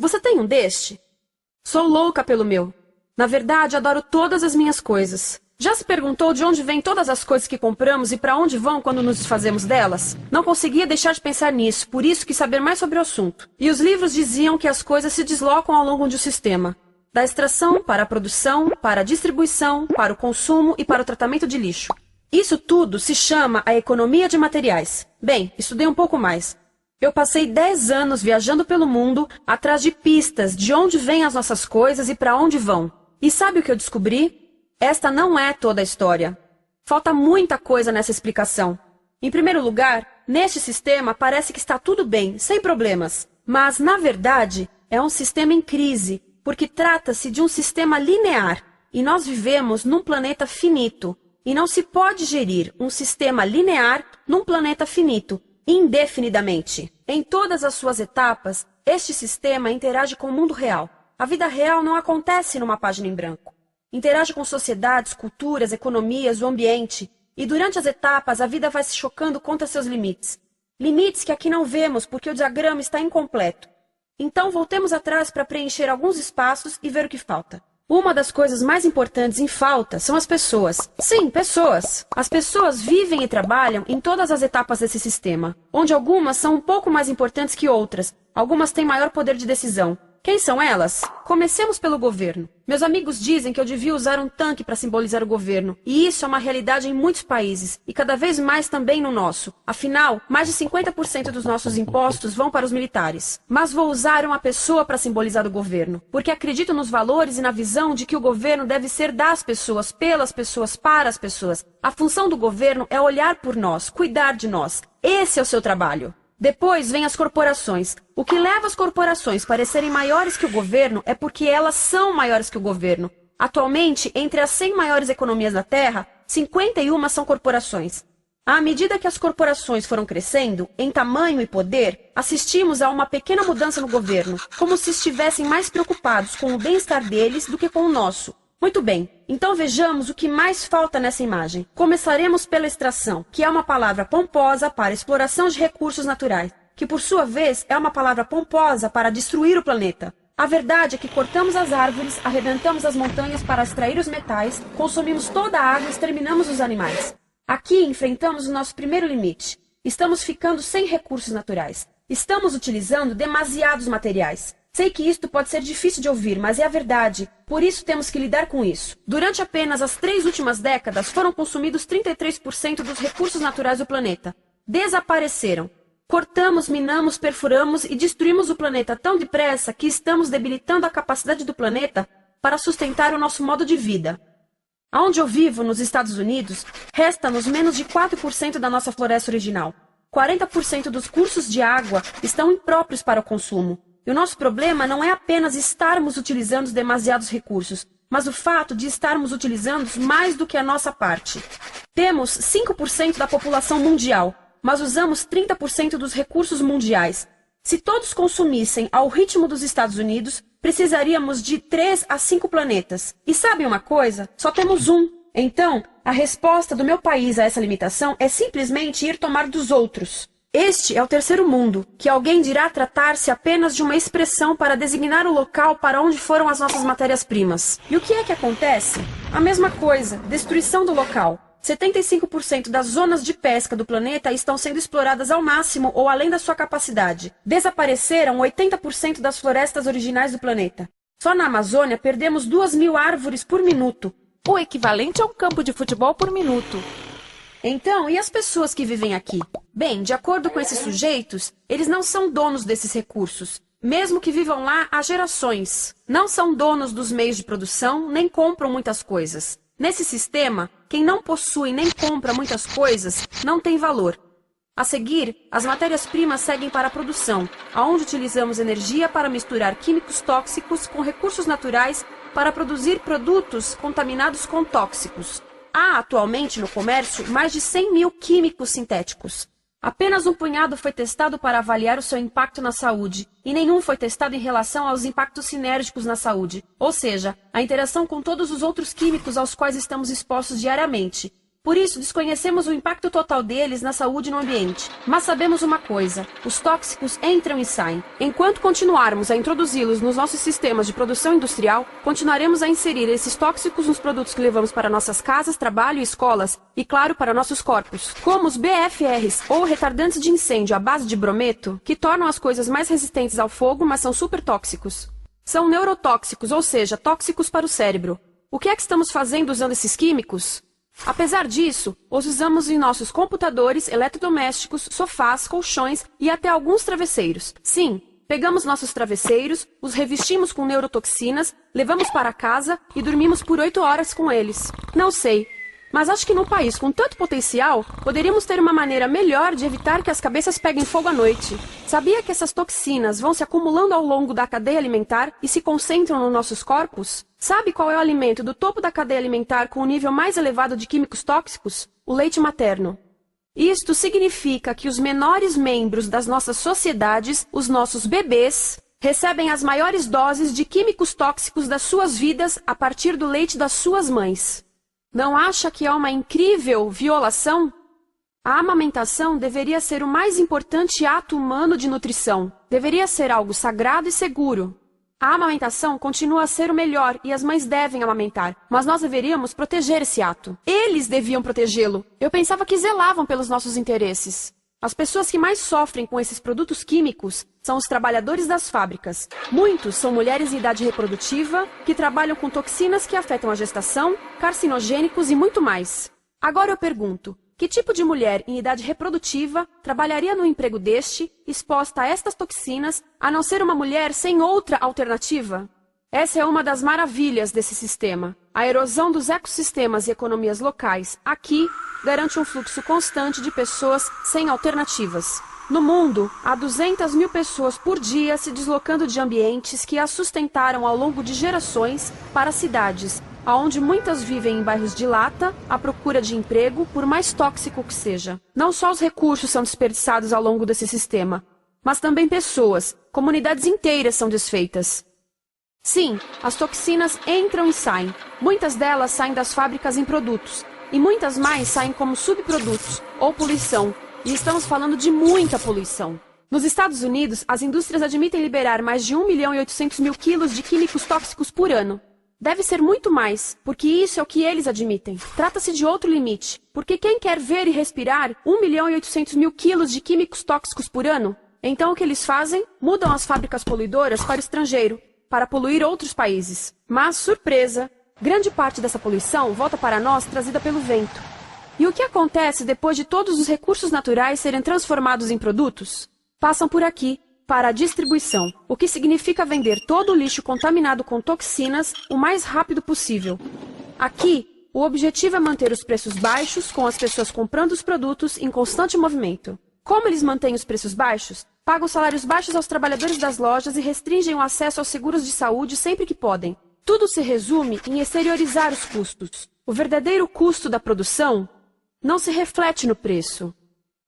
Você tem um deste? Sou louca pelo meu. Na verdade, adoro todas as minhas coisas. Já se perguntou de onde vêm todas as coisas que compramos e para onde vão quando nos desfazemos delas? Não conseguia deixar de pensar nisso, por isso quis saber mais sobre o assunto. E os livros diziam que as coisas se deslocam ao longo de um sistema. Da extração para a produção, para a distribuição, para o consumo e para o tratamento de lixo. Isso tudo se chama a economia de materiais. Bem, estudei um pouco mais. Eu passei 10 anos viajando pelo mundo atrás de pistas de onde vêm as nossas coisas e para onde vão. E sabe o que eu descobri? Esta não é toda a história. Falta muita coisa nessa explicação. Em primeiro lugar, neste sistema parece que está tudo bem, sem problemas. Mas, na verdade, é um sistema em crise, porque trata-se de um sistema linear. E nós vivemos num planeta finito. E não se pode gerir um sistema linear num planeta finito, indefinidamente. Em todas as suas etapas, este sistema interage com o mundo real. A vida real não acontece numa página em branco. Interage com sociedades, culturas, economias, o ambiente. E durante as etapas, a vida vai se chocando contra seus limites. Limites que aqui não vemos porque o diagrama está incompleto. Então, voltemos atrás para preencher alguns espaços e ver o que falta. Uma das coisas mais importantes em falta são as pessoas. Sim, pessoas. As pessoas vivem e trabalham em todas as etapas desse sistema, onde algumas são um pouco mais importantes que outras. Algumas têm maior poder de decisão. Quem são elas? Comecemos pelo governo. Meus amigos dizem que eu devia usar um tanque para simbolizar o governo. E isso é uma realidade em muitos países, e cada vez mais também no nosso. Afinal, mais de 50% dos nossos impostos vão para os militares. Mas vou usar uma pessoa para simbolizar o governo, porque acredito nos valores e na visão de que o governo deve ser das pessoas, pelas pessoas, para as pessoas. A função do governo é olhar por nós, cuidar de nós. Esse é o seu trabalho. Depois vem as corporações. O que leva as corporações a parecerem maiores que o governo é porque elas são maiores que o governo. Atualmente, entre as 100 maiores economias da Terra, 51 são corporações. À medida que as corporações foram crescendo, em tamanho e poder, assistimos a uma pequena mudança no governo, como se estivessem mais preocupados com o bem-estar deles do que com o nosso. Muito bem, então vejamos o que mais falta nessa imagem. Começaremos pela extração, que é uma palavra pomposa para exploração de recursos naturais, que por sua vez é uma palavra pomposa para destruir o planeta. A verdade é que cortamos as árvores, arrebentamos as montanhas para extrair os metais, consumimos toda a água e exterminamos os animais. Aqui enfrentamos o nosso primeiro limite. Estamos ficando sem recursos naturais. Estamos utilizando demasiados materiais. Sei que isto pode ser difícil de ouvir, mas é a verdade. Por isso temos que lidar com isso. Durante apenas as 3 últimas décadas, foram consumidos 33% dos recursos naturais do planeta. Desapareceram. Cortamos, minamos, perfuramos e destruímos o planeta tão depressa que estamos debilitando a capacidade do planeta para sustentar o nosso modo de vida. Onde eu vivo, nos Estados Unidos, resta-nos menos de 4% da nossa floresta original. 40% dos cursos de água estão impróprios para o consumo. E o nosso problema não é apenas estarmos utilizando demasiados recursos, mas o fato de estarmos utilizando mais do que a nossa parte. Temos 5% da população mundial, mas usamos 30% dos recursos mundiais. Se todos consumissem ao ritmo dos Estados Unidos, precisaríamos de 3 a 5 planetas. E sabe uma coisa? Só temos um. Então, a resposta do meu país a essa limitação é simplesmente ir tomar dos outros. Este é o terceiro mundo, que alguém dirá tratar-se apenas de uma expressão para designar o local para onde foram as nossas matérias-primas. E o que é que acontece? A mesma coisa, destruição do local. 75% das zonas de pesca do planeta estão sendo exploradas ao máximo ou além da sua capacidade. Desapareceram 80% das florestas originais do planeta. Só na Amazônia perdemos 2.000 árvores por minuto. O equivalente a um campo de futebol por minuto. Então, e as pessoas que vivem aqui? Bem, de acordo com esses sujeitos, eles não são donos desses recursos. Mesmo que vivam lá há gerações. Não são donos dos meios de produção, nem compram muitas coisas. Nesse sistema, quem não possui nem compra muitas coisas não tem valor. A seguir, as matérias-primas seguem para a produção, aonde utilizamos energia para misturar químicos tóxicos com recursos naturais para produzir produtos contaminados com tóxicos. Há atualmente no comércio mais de 100.000 químicos sintéticos. Apenas um punhado foi testado para avaliar o seu impacto na saúde, e nenhum foi testado em relação aos impactos sinérgicos na saúde, ou seja, a interação com todos os outros químicos aos quais estamos expostos diariamente. Por isso, desconhecemos o impacto total deles na saúde e no ambiente. Mas sabemos uma coisa: os tóxicos entram e saem. Enquanto continuarmos a introduzi-los nos nossos sistemas de produção industrial, continuaremos a inserir esses tóxicos nos produtos que levamos para nossas casas, trabalho e escolas, e claro, para nossos corpos. Como os BFRs, ou retardantes de incêndio à base de brometo, que tornam as coisas mais resistentes ao fogo, mas são super tóxicos. São neurotóxicos, ou seja, tóxicos para o cérebro. O que é que estamos fazendo usando esses químicos? Apesar disso, os usamos em nossos computadores, eletrodomésticos, sofás, colchões e até alguns travesseiros. Sim, pegamos nossos travesseiros, os revestimos com neurotoxinas, levamos para casa e dormimos por 8 horas com eles. Não sei, mas acho que num país com tanto potencial, poderíamos ter uma maneira melhor de evitar que as cabeças peguem fogo à noite. Sabia que essas toxinas vão se acumulando ao longo da cadeia alimentar e se concentram nos nossos corpos? Sabe qual é o alimento do topo da cadeia alimentar com o nível mais elevado de químicos tóxicos? O leite materno. Isto significa que os menores membros das nossas sociedades, os nossos bebês, recebem as maiores doses de químicos tóxicos das suas vidas a partir do leite das suas mães. Não acha que é uma incrível violação? A amamentação deveria ser o mais importante ato humano de nutrição. Deveria ser algo sagrado e seguro. A amamentação continua a ser o melhor e as mães devem amamentar, mas nós deveríamos proteger esse ato. Eles deviam protegê-lo. Eu pensava que zelavam pelos nossos interesses. As pessoas que mais sofrem com esses produtos químicos são os trabalhadores das fábricas. Muitos são mulheres em idade reprodutiva que trabalham com toxinas que afetam a gestação, carcinogênicos e muito mais. Agora eu pergunto, que tipo de mulher em idade reprodutiva trabalharia num emprego deste, exposta a estas toxinas, a não ser uma mulher sem outra alternativa? Essa é uma das maravilhas desse sistema. A erosão dos ecossistemas e economias locais aqui garante um fluxo constante de pessoas sem alternativas. No mundo, há 200 mil pessoas por dia se deslocando de ambientes que as sustentaram ao longo de gerações para cidades, onde muitas vivem em bairros de lata, à procura de emprego, por mais tóxico que seja. Não só os recursos são desperdiçados ao longo desse sistema, mas também pessoas, comunidades inteiras são desfeitas. Sim, as toxinas entram e saem. Muitas delas saem das fábricas em produtos, e muitas mais saem como subprodutos, ou poluição. E estamos falando de muita poluição. Nos Estados Unidos, as indústrias admitem liberar mais de 1.800.000 quilos de químicos tóxicos por ano. Deve ser muito mais, porque isso é o que eles admitem. Trata-se de outro limite, porque quem quer ver e respirar 1.800.000 quilos de químicos tóxicos por ano? Então o que eles fazem? Mudam as fábricas poluidoras para o estrangeiro, para poluir outros países. Mas, surpresa, grande parte dessa poluição volta para nós trazida pelo vento. E o que acontece depois de todos os recursos naturais serem transformados em produtos? Passam por aqui, para a distribuição, o que significa vender todo o lixo contaminado com toxinas o mais rápido possível. Aqui, o objetivo é manter os preços baixos, com as pessoas comprando os produtos em constante movimento. Como eles mantêm os preços baixos? Pagam salários baixos aos trabalhadores das lojas e restringem o acesso aos seguros de saúde sempre que podem. Tudo se resume em exteriorizar os custos. O verdadeiro custo da produção não se reflete no preço.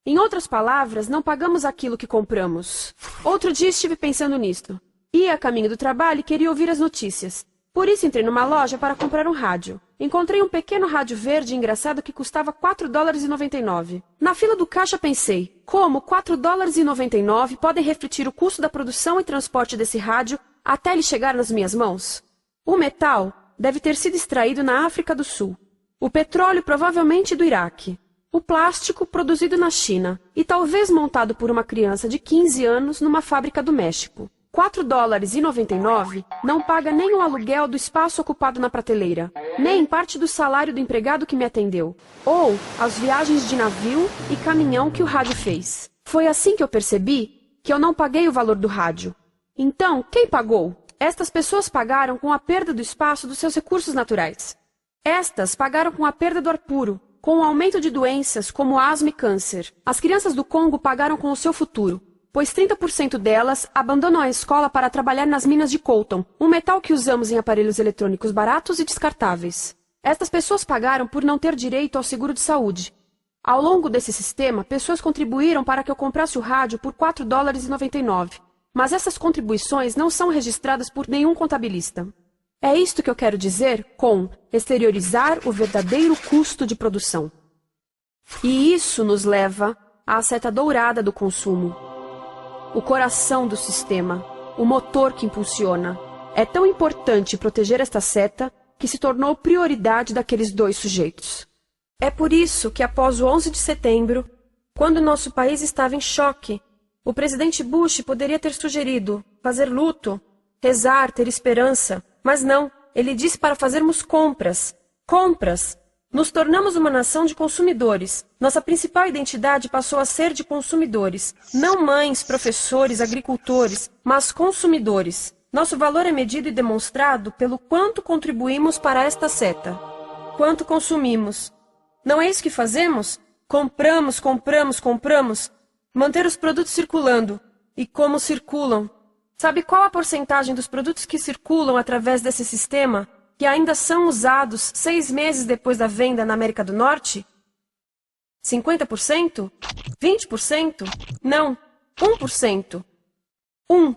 Em outras palavras, não pagamos aquilo que compramos. Outro dia estive pensando nisto. Ia a caminho do trabalho e queria ouvir as notícias. Por isso entrei numa loja para comprar um rádio. Encontrei um pequeno rádio verde engraçado que custava $4,99. Na fila do caixa pensei, como $4,99 podem refletir o custo da produção e transporte desse rádio até ele chegar nas minhas mãos? O metal deve ter sido extraído na África do Sul. O petróleo provavelmente do Iraque. O plástico produzido na China e talvez montado por uma criança de 15 anos numa fábrica do México. $4,99 não paga nem o aluguel do espaço ocupado na prateleira, nem parte do salário do empregado que me atendeu, ou as viagens de navio e caminhão que o rádio fez. Foi assim que eu percebi que eu não paguei o valor do rádio. Então, quem pagou? Estas pessoas pagaram com a perda do espaço dos seus recursos naturais. Estas pagaram com a perda do ar puro, com o aumento de doenças como asma e câncer. As crianças do Congo pagaram com o seu futuro, pois 30% delas abandonam a escola para trabalhar nas minas de coltan, um metal que usamos em aparelhos eletrônicos baratos e descartáveis. Estas pessoas pagaram por não ter direito ao seguro de saúde. Ao longo desse sistema, pessoas contribuíram para que eu comprasse o rádio por $4,99. Mas essas contribuições não são registradas por nenhum contabilista. É isto que eu quero dizer com exteriorizar o verdadeiro custo de produção. E isso nos leva à seta dourada do consumo. O coração do sistema, o motor que impulsiona. É tão importante proteger esta seta que se tornou prioridade daqueles dois sujeitos. É por isso que após o 11 de setembro, quando nosso país estava em choque, o presidente Bush poderia ter sugerido fazer luto, rezar, ter esperança, mas não, ele disse para fazermos compras. Compras! Nos tornamos uma nação de consumidores. Nossa principal identidade passou a ser de consumidores. Não mães, professores, agricultores, mas consumidores. Nosso valor é medido e demonstrado pelo quanto contribuímos para esta seta. Quanto consumimos. Não é isso que fazemos? Compramos, compramos, compramos. Manter os produtos circulando. E como circulam? Sabe qual a porcentagem dos produtos que circulam através desse sistema que ainda são usados 6 meses depois da venda na América do Norte? 50%? 20%? Não, 1%. 1.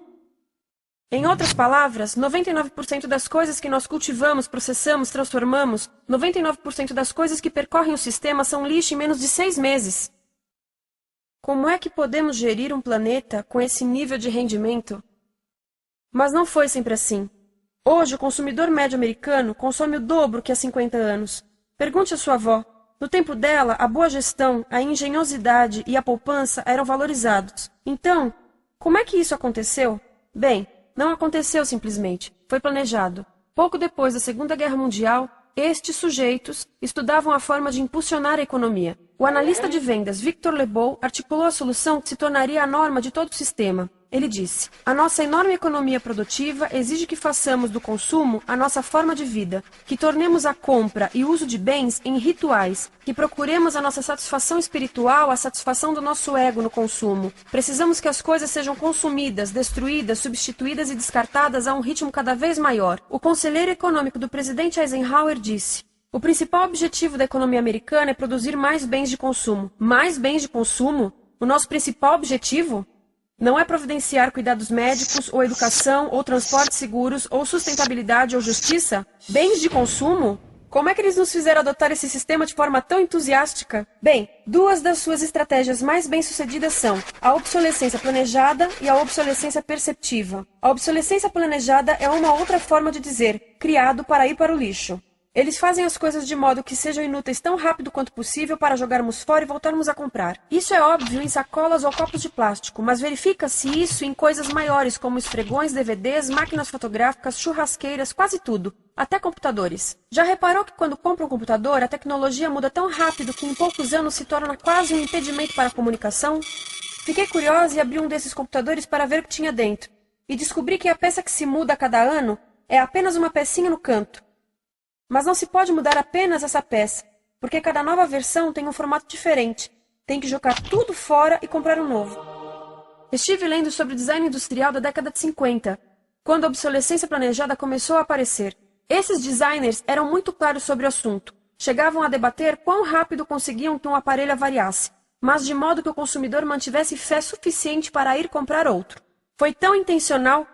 Em outras palavras, 99% das coisas que nós cultivamos, processamos, transformamos, 99% das coisas que percorrem o sistema são lixo em menos de 6 meses. Como é que podemos gerir um planeta com esse nível de rendimento? Mas não foi sempre assim. Hoje, o consumidor médio americano consome o dobro que há 50 anos. Pergunte à sua avó. No tempo dela, a boa gestão, a engenhosidade e a poupança eram valorizados. Então, como é que isso aconteceu? Bem, não aconteceu simplesmente. Foi planejado. Pouco depois da Segunda Guerra Mundial, estes sujeitos estudavam a forma de impulsionar a economia. O analista de vendas Victor Lebow articulou a solução que se tornaria a norma de todo o sistema. Ele disse: a nossa enorme economia produtiva exige que façamos do consumo a nossa forma de vida, que tornemos a compra e uso de bens em rituais, que procuremos a nossa satisfação espiritual, a satisfação do nosso ego no consumo. Precisamos que as coisas sejam consumidas, destruídas, substituídas e descartadas a um ritmo cada vez maior. O conselheiro econômico do presidente Eisenhower disse: o principal objetivo da economia americana é produzir mais bens de consumo. Mais bens de consumo? O nosso principal objetivo? Não é providenciar cuidados médicos, ou educação, ou transportes seguros, ou sustentabilidade, ou justiça? Bens de consumo? Como é que eles nos fizeram adotar esse sistema de forma tão entusiástica? Bem, 2 das suas estratégias mais bem-sucedidas são a obsolescência planejada e a obsolescência perceptiva. A obsolescência planejada é uma outra forma de dizer criado para ir para o lixo. Eles fazem as coisas de modo que sejam inúteis tão rápido quanto possível para jogarmos fora e voltarmos a comprar. Isso é óbvio em sacolas ou copos de plástico, mas verifica-se isso em coisas maiores como esfregões, DVDs, máquinas fotográficas, churrasqueiras, quase tudo, até computadores. Já reparou que quando compra um computador, a tecnologia muda tão rápido que em poucos anos se torna quase um impedimento para a comunicação? Fiquei curiosa e abri um desses computadores para ver o que tinha dentro. E descobri que a peça que se muda a cada ano é apenas uma pecinha no canto. Mas não se pode mudar apenas essa peça, porque cada nova versão tem um formato diferente. Tem que jogar tudo fora e comprar um novo. Estive lendo sobre o design industrial da década de 50, quando a obsolescência planejada começou a aparecer. Esses designers eram muito claros sobre o assunto. Chegavam a debater quão rápido conseguiam que um aparelho avariasse, mas de modo que o consumidor mantivesse fé suficiente para ir comprar outro. Foi tão intencional,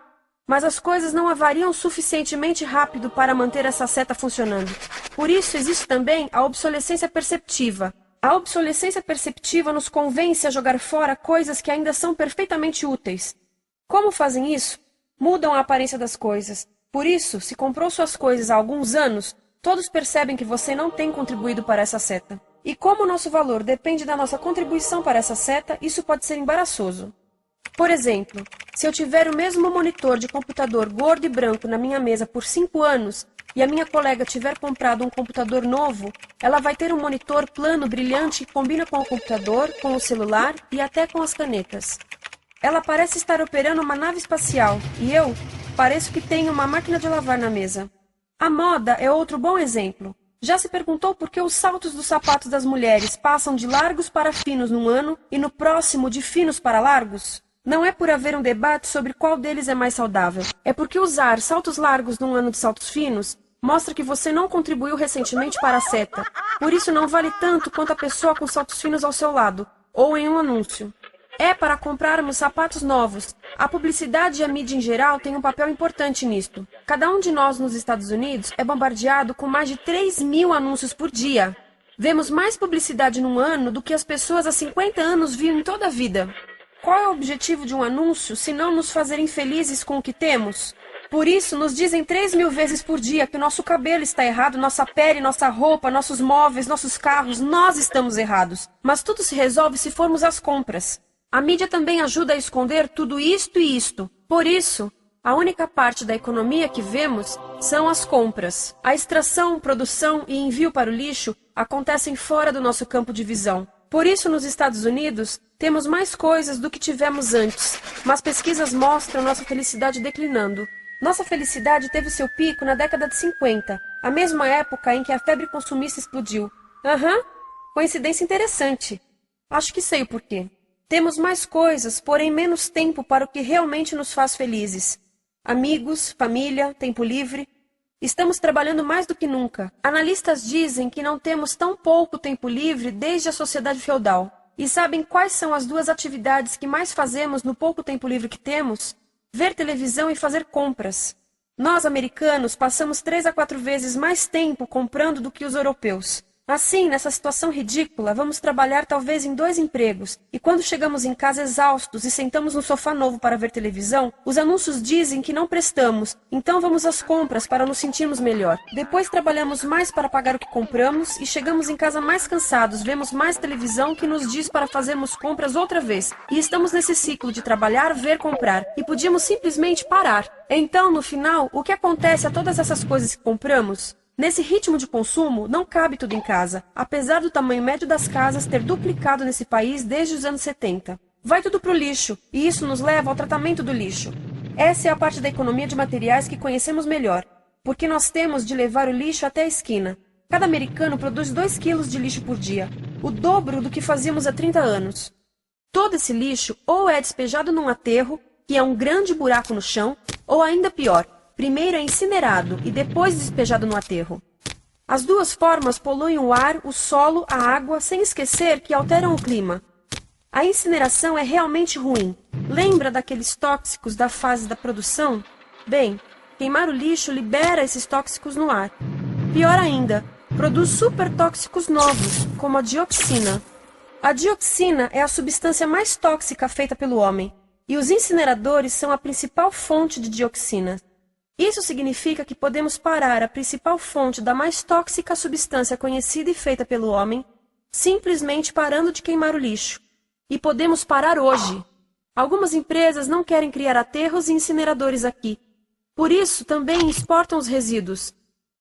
mas as coisas não avariam suficientemente rápido para manter essa seta funcionando. Por isso existe também a obsolescência perceptiva. A obsolescência perceptiva nos convence a jogar fora coisas que ainda são perfeitamente úteis. Como fazem isso? Mudam a aparência das coisas. Por isso, se comprou suas coisas há alguns anos, todos percebem que você não tem contribuído para essa seta. E como o nosso valor depende da nossa contribuição para essa seta, isso pode ser embaraçoso. Por exemplo, se eu tiver o mesmo monitor de computador gordo e branco na minha mesa por 5 anos e a minha colega tiver comprado um computador novo, ela vai ter um monitor plano brilhante que combina com o computador, com o celular e até com as canetas. Ela parece estar operando uma nave espacial e eu pareço que tenho uma máquina de lavar na mesa. A moda é outro bom exemplo. Já se perguntou por que os saltos dos sapatos das mulheres passam de largos para finos num ano e no próximo de finos para largos? Não é por haver um debate sobre qual deles é mais saudável. É porque usar saltos largos num ano de saltos finos mostra que você não contribuiu recentemente para a seta. Por isso não vale tanto quanto a pessoa com saltos finos ao seu lado, ou em um anúncio. É para comprarmos sapatos novos. A publicidade e a mídia em geral têm um papel importante nisto. Cada um de nós nos Estados Unidos é bombardeado com mais de 3.000 anúncios por dia. Vemos mais publicidade num ano do que as pessoas há 50 anos viam em toda a vida. Qual é o objetivo de um anúncio, se não nos fazer infelizes com o que temos? Por isso, nos dizem 3.000 vezes por dia que o nosso cabelo está errado, nossa pele, nossa roupa, nossos móveis, nossos carros, nós estamos errados. Mas tudo se resolve se formos às compras. A mídia também ajuda a esconder tudo isto e isto. Por isso, a única parte da economia que vemos são as compras. A extração, produção e envio para o lixo acontecem fora do nosso campo de visão. Por isso, nos Estados Unidos, temos mais coisas do que tivemos antes, mas pesquisas mostram nossa felicidade declinando. Nossa felicidade teve seu pico na década de 50, a mesma época em que a febre consumista explodiu. Coincidência interessante. Acho que sei o porquê. Temos mais coisas, porém menos tempo para o que realmente nos faz felizes. Amigos, família, tempo livre. Estamos trabalhando mais do que nunca. Analistas dizem que não temos tão pouco tempo livre desde a sociedade feudal. E sabem quais são as duas atividades que mais fazemos no pouco tempo livre que temos? Ver televisão e fazer compras. Nós, americanos, passamos 3 a 4 vezes mais tempo comprando do que os europeus. Assim, nessa situação ridícula, vamos trabalhar talvez em 2 empregos, e quando chegamos em casa exaustos e sentamos no sofá novo para ver televisão, os anúncios dizem que não prestamos, então vamos às compras para nos sentirmos melhor. Depois trabalhamos mais para pagar o que compramos e chegamos em casa mais cansados, vemos mais televisão que nos diz para fazermos compras outra vez, e estamos nesse ciclo de trabalhar, ver, comprar, e podíamos simplesmente parar. Então, no final, o que acontece a todas essas coisas que compramos? Nesse ritmo de consumo, não cabe tudo em casa, apesar do tamanho médio das casas ter duplicado nesse país desde os anos 70. Vai tudo para o lixo, e isso nos leva ao tratamento do lixo. Essa é a parte da economia de materiais que conhecemos melhor, porque nós temos de levar o lixo até a esquina. Cada americano produz 2 quilos de lixo por dia, o dobro do que fazíamos há 30 anos. Todo esse lixo ou é despejado num aterro, que é um grande buraco no chão, ou ainda pior, primeiro é incinerado e depois despejado no aterro. As duas formas poluem o ar, o solo, a água, sem esquecer que alteram o clima. A incineração é realmente ruim. Lembra daqueles tóxicos da fase da produção? Bem, queimar o lixo libera esses tóxicos no ar. Pior ainda, produz supertóxicos novos, como a dioxina. A dioxina é a substância mais tóxica feita pelo homem, e os incineradores são a principal fonte de dioxina. Isso significa que podemos parar a principal fonte da mais tóxica substância conhecida e feita pelo homem, simplesmente parando de queimar o lixo. E podemos parar hoje. Algumas empresas não querem criar aterros e incineradores aqui. Por isso, também exportam os resíduos.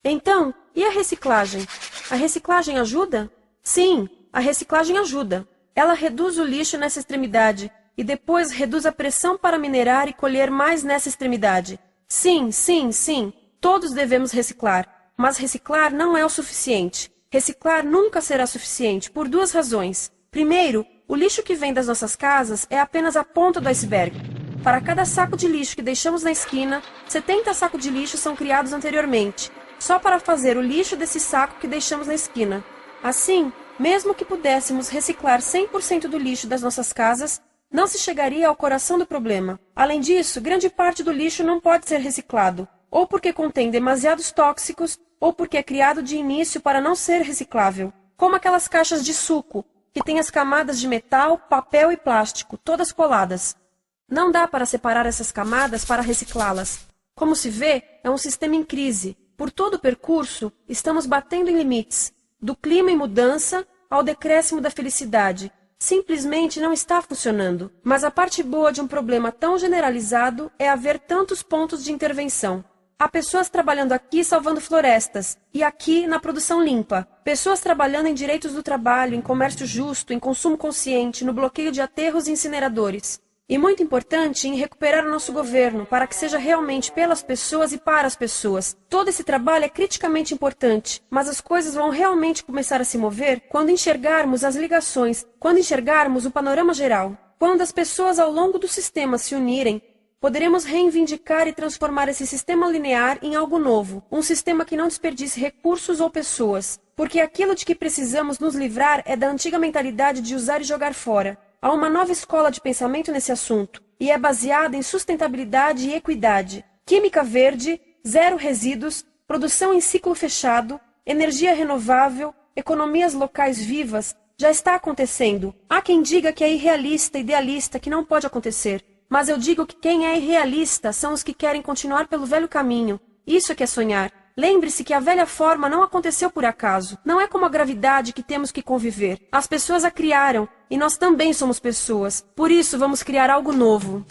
Então, e a reciclagem? A reciclagem ajuda? Sim, a reciclagem ajuda. Ela reduz o lixo nessa extremidade e depois reduz a pressão para minerar e colher mais nessa extremidade. Sim, todos devemos reciclar, mas reciclar não é o suficiente. Reciclar nunca será suficiente, por 2 razões. Primeiro, o lixo que vem das nossas casas é apenas a ponta do iceberg. Para cada saco de lixo que deixamos na esquina, 70 sacos de lixo são criados anteriormente, só para fazer o lixo desse saco que deixamos na esquina. Assim, mesmo que pudéssemos reciclar 100% do lixo das nossas casas, não se chegaria ao coração do problema. Além disso, grande parte do lixo não pode ser reciclado, ou porque contém demasiados tóxicos, ou porque é criado de início para não ser reciclável, como aquelas caixas de suco, que têm as camadas de metal, papel e plástico, todas coladas. Não dá para separar essas camadas para reciclá-las. Como se vê, é um sistema em crise. Por todo o percurso, estamos batendo em limites, do clima em mudança ao decréscimo da felicidade. Simplesmente não está funcionando. Mas a parte boa de um problema tão generalizado é haver tantos pontos de intervenção. Há pessoas trabalhando aqui salvando florestas, e aqui na produção limpa. Pessoas trabalhando em direitos do trabalho, em comércio justo, em consumo consciente, no bloqueio de aterros e incineradores. E muito importante, em recuperar o nosso governo, para que seja realmente pelas pessoas e para as pessoas. Todo esse trabalho é criticamente importante, mas as coisas vão realmente começar a se mover quando enxergarmos as ligações, quando enxergarmos o panorama geral. Quando as pessoas ao longo do sistema se unirem, poderemos reivindicar e transformar esse sistema linear em algo novo, um sistema que não desperdice recursos ou pessoas, porque aquilo de que precisamos nos livrar é da antiga mentalidade de usar e jogar fora. Há uma nova escola de pensamento nesse assunto, e é baseada em sustentabilidade e equidade, química verde, 0 resíduos, produção em ciclo fechado, energia renovável, economias locais vivas, já está acontecendo. Há quem diga que é irrealista, idealista, que não pode acontecer. Mas eu digo que quem é irrealista são os que querem continuar pelo velho caminho. Isso é que é sonhar. Lembre-se que a velha forma não aconteceu por acaso. Não é como a gravidade que temos que conviver. As pessoas a criaram, e nós também somos pessoas. Por isso, vamos criar algo novo.